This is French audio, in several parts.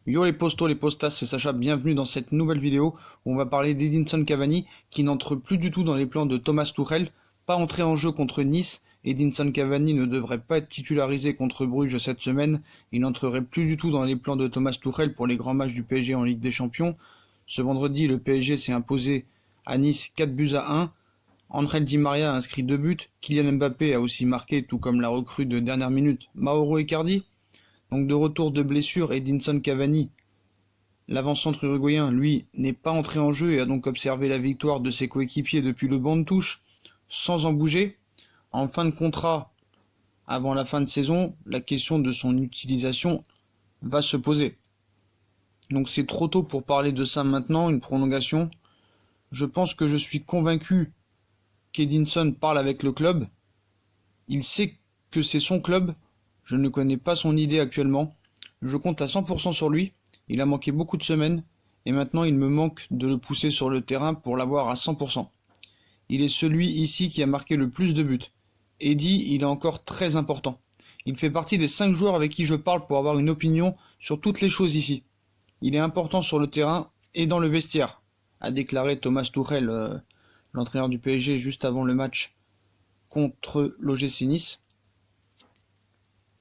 Yo les postos, les postas, c'est Sacha, bienvenue dans cette nouvelle vidéo où on va parler d'Edinson Cavani qui n'entre plus du tout dans les plans de Thomas Tuchel, pas entré en jeu contre Nice. Edinson Cavani ne devrait pas être titularisé contre Bruges cette semaine, il n'entrerait plus du tout dans les plans de Thomas Tuchel pour les grands matchs du PSG en Ligue des Champions. Ce vendredi, le PSG s'est imposé à Nice 4-1. Angel Di Maria a inscrit 2 buts, Kylian Mbappé a aussi marqué, tout comme la recrue de dernière minute Mauro Icardi. Donc de retour de blessure, Edinson Cavani, l'avant-centre uruguayen, lui, n'est pas entré en jeu et a donc observé la victoire de ses coéquipiers depuis le banc de touche, sans en bouger. En fin de contrat, avant la fin de saison, la question de son utilisation va se poser. Donc c'est trop tôt pour parler de ça maintenant, une prolongation. Je pense que je suis convaincu qu'Edinson parle avec le club. Il sait que c'est son club. Je ne connais pas son idée actuellement. Je compte à 100% sur lui. Il a manqué beaucoup de semaines. Et maintenant il me manque de le pousser sur le terrain pour l'avoir à 100%. Il est celui ici qui a marqué le plus de buts. Eddy, il est encore très important. Il fait partie des 5 joueurs avec qui je parle pour avoir une opinion sur toutes les choses ici. Il est important sur le terrain et dans le vestiaire, a déclaré Thomas Tuchel, l'entraîneur du PSG, juste avant le match contre l'OGC Nice.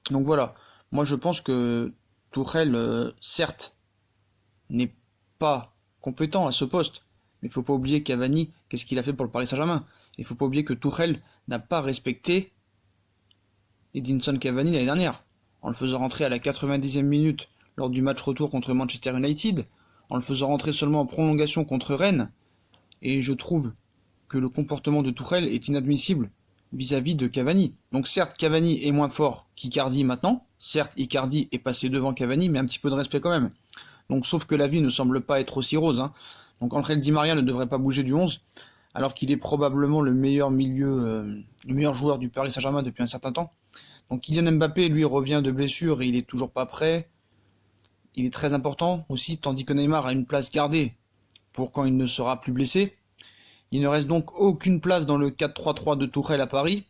Donc voilà, moi je pense que Tuchel, certes, n'est pas compétent à ce poste, mais il ne faut pas oublier Cavani, qu'est-ce qu'il a fait pour le Paris Saint-Germain. Il ne faut pas oublier que Tuchel n'a pas respecté Edinson Cavani l'année dernière, en le faisant rentrer à la 90e minute lors du match retour contre Manchester United, en le faisant rentrer seulement en prolongation contre Rennes, et je trouve que le comportement de Tuchel est inadmissible vis-à-vis de Cavani. Donc certes, Cavani est moins fort qu'Icardi maintenant, certes, Icardi est passé devant Cavani, mais un petit peu de respect quand même. Donc sauf que la vie ne semble pas être aussi rose. Donc Angel Di Maria ne devrait pas bouger du 11, alors qu'il est probablement le meilleur le meilleur joueur du Paris Saint-Germain depuis un certain temps. Donc Kylian Mbappé, lui, revient de blessure et il est toujours pas prêt. Il est très important aussi, tandis que Neymar a une place gardée pour quand il ne sera plus blessé. Il ne reste donc aucune place dans le 4-3-3 de Tuchel à Paris,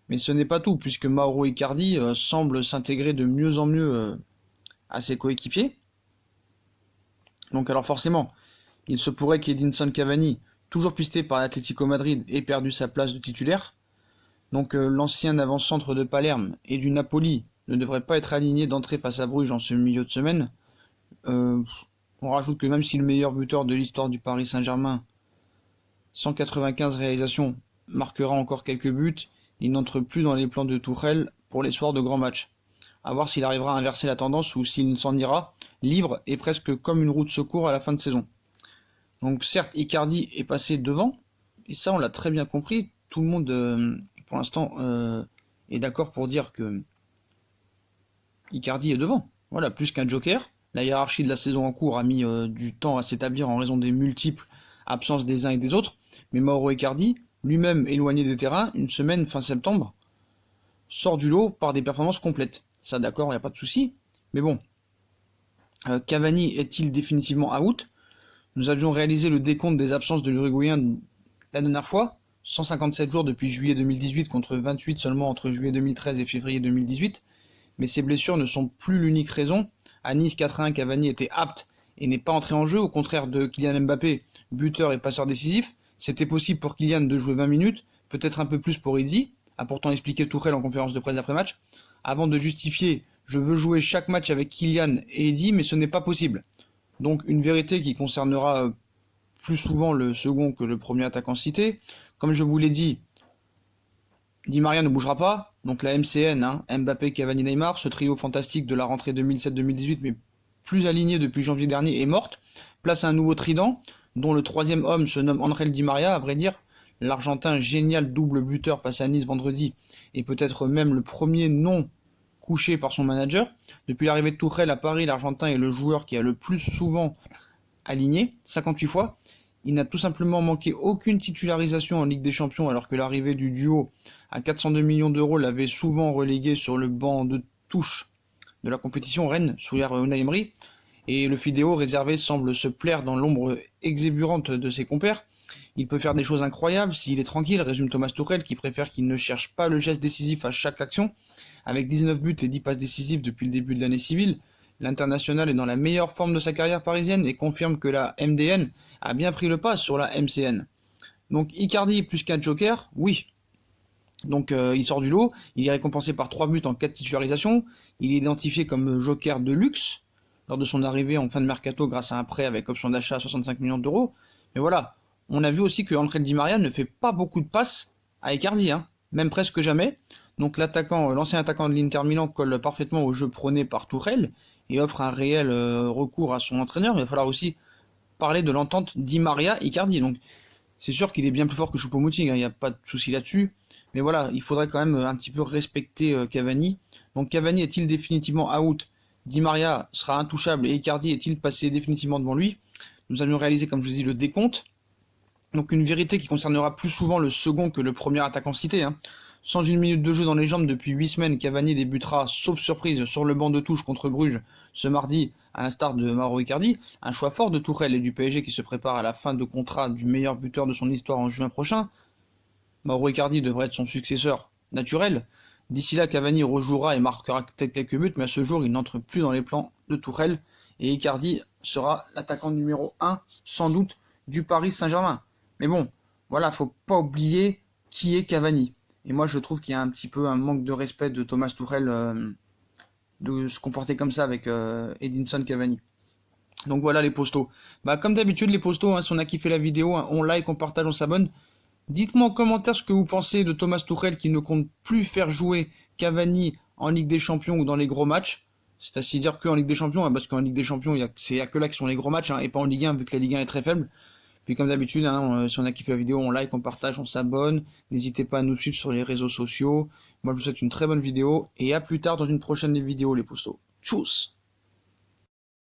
mais ce n'est pas tout, puisque Mauro Icardi semble s'intégrer de mieux en mieux à ses coéquipiers. Donc alors forcément, il se pourrait qu'Edinson Cavani, toujours pisté par l'Atlético Madrid, ait perdu sa place de titulaire. Donc l'ancien avant-centre de Palerme et du Napoli ne devrait pas être aligné d'entrée face à Bruges en ce milieu de semaine. On rajoute que même si le meilleur buteur de l'histoire du Paris Saint-Germain, 195 réalisations, marquera encore quelques buts, il n'entre plus dans les plans de Tuchel pour les soirs de grands matchs. A voir s'il arrivera à inverser la tendance ou s'il s'en ira libre et presque comme une roue de secours à la fin de saison. Donc certes, Icardi est passé devant, et ça on l'a très bien compris, tout le monde pour l'instant est d'accord pour dire que Icardi est devant. Voilà, plus qu'un joker. La hiérarchie de la saison en cours a mis du temps à s'établir en raison des multiples absences des uns et des autres, mais Mauro Icardi, lui-même éloigné des terrains, une semaine fin septembre, sort du lot par des performances complètes. Ça d'accord, il n'y a pas de souci, mais bon, Cavani est-il définitivement out? Nous avions réalisé le décompte des absences de l'Uruguayen la dernière fois, 157 jours depuis juillet 2018 contre 28 seulement entre juillet 2013 et février 2018, mais ces blessures ne sont plus l'unique raison. À Nice 4-1, Cavani était apte et n'est pas entré en jeu, au contraire de Kylian Mbappé, buteur et passeur décisif. C'était possible pour Kylian de jouer 20 minutes, peut-être un peu plus pour Eddy, a pourtant expliqué Tuchel en conférence de presse d'après-match, avant de justifier « je veux jouer chaque match avec Kylian et Eddy, mais ce n'est pas possible ». Donc une vérité qui concernera plus souvent le second que le premier attaquant cité. Comme je vous l'ai dit, Di Maria ne bougera pas, donc la MCN, Mbappé, Cavani, Neymar, ce trio fantastique de la rentrée 2007-2018, mais plus aligné depuis janvier dernier, est morte. Place à un nouveau trident, dont le troisième homme se nomme Angel Di Maria, à vrai dire. L'Argentin génial double buteur face à Nice vendredi, et peut-être même le premier non couché par son manager. Depuis l'arrivée de Tuchel à Paris, l'Argentin est le joueur qui a le plus souvent aligné, 58 fois. Il n'a tout simplement manqué aucune titularisation en Ligue des Champions, alors que l'arrivée du duo à 402 millions d'euros l'avait souvent relégué sur le banc de touche de la compétition Rennes, sous l'ère Unai Emery, et le Fideo réservé semble se plaire dans l'ombre exuberante de ses compères. Il peut faire des choses incroyables s'il est tranquille, résume Thomas Tuchel, qui préfère qu'il ne cherche pas le geste décisif à chaque action. Avec 19 buts et 10 passes décisives depuis le début de l'année civile, L'international est dans la meilleure forme de sa carrière parisienne et confirme que la MDN a bien pris le pas sur la MCN. Donc Icardi plus qu'un joker, oui. Donc il sort du lot, il est récompensé par 3 buts en 4 titularisations, il est identifié comme joker de luxe lors de son arrivée en fin de mercato grâce à un prêt avec option d'achat à 65 millions d'euros. Mais voilà, on a vu aussi que Angel Di Maria ne fait pas beaucoup de passes à Icardi, même presque jamais. Donc l'ancien attaquant de l'Inter Milan colle parfaitement au jeu prôné par Tourelle et offre un réel recours à son entraîneur. Mais il va falloir aussi parler de l'entente Di Maria-Icardi. Donc c'est sûr qu'il est bien plus fort que Choupo-Moting, il n'y a pas de souci là-dessus. Mais voilà, il faudrait quand même un petit peu respecter Cavani. Donc Cavani est-il définitivement out? Di Maria sera intouchable et Icardi est-il passé définitivement devant lui? Nous allons réaliser, comme je vous dis, le décompte. Donc une vérité qui concernera plus souvent le second que le premier attaquant cité. Sans une minute de jeu dans les jambes depuis 8 semaines, Cavani débutera, sauf surprise, sur le banc de touche contre Bruges ce mardi, à l'instar de Mauro Icardi. Un choix fort de Tourelle et du PSG qui se prépare à la fin de contrat du meilleur buteur de son histoire en juin prochain. Mauro Icardi devrait être son successeur naturel. D'ici là, Cavani rejouera et marquera peut-être quelques buts, mais à ce jour, il n'entre plus dans les plans de Tourelle. Et Icardi sera l'attaquant numéro 1, sans doute, du Paris Saint-Germain. Mais bon, voilà, faut pas oublier qui est Cavani. Et moi, je trouve qu'il y a un petit peu un manque de respect de Thomas Tuchel de se comporter comme ça avec Edinson Cavani. Donc voilà les postos. Comme d'habitude, les postos, si on a kiffé la vidéo, on like, on partage, on s'abonne. Dites-moi en commentaire ce que vous pensez de Thomas Tuchel qui ne compte plus faire jouer Cavani en Ligue des Champions ou dans les gros matchs. C'est à s'y dire qu'en Ligue des Champions, parce qu'en Ligue des Champions, il n'y a que là qui sont les gros matchs, et pas en Ligue 1, vu que la Ligue 1 est très faible. Puis comme d'habitude, si on a kiffé la vidéo, on like, on partage, on s'abonne. N'hésitez pas à nous suivre sur les réseaux sociaux. Moi, je vous souhaite une très bonne vidéo, et à plus tard dans une prochaine vidéo, les postos. Tchuss!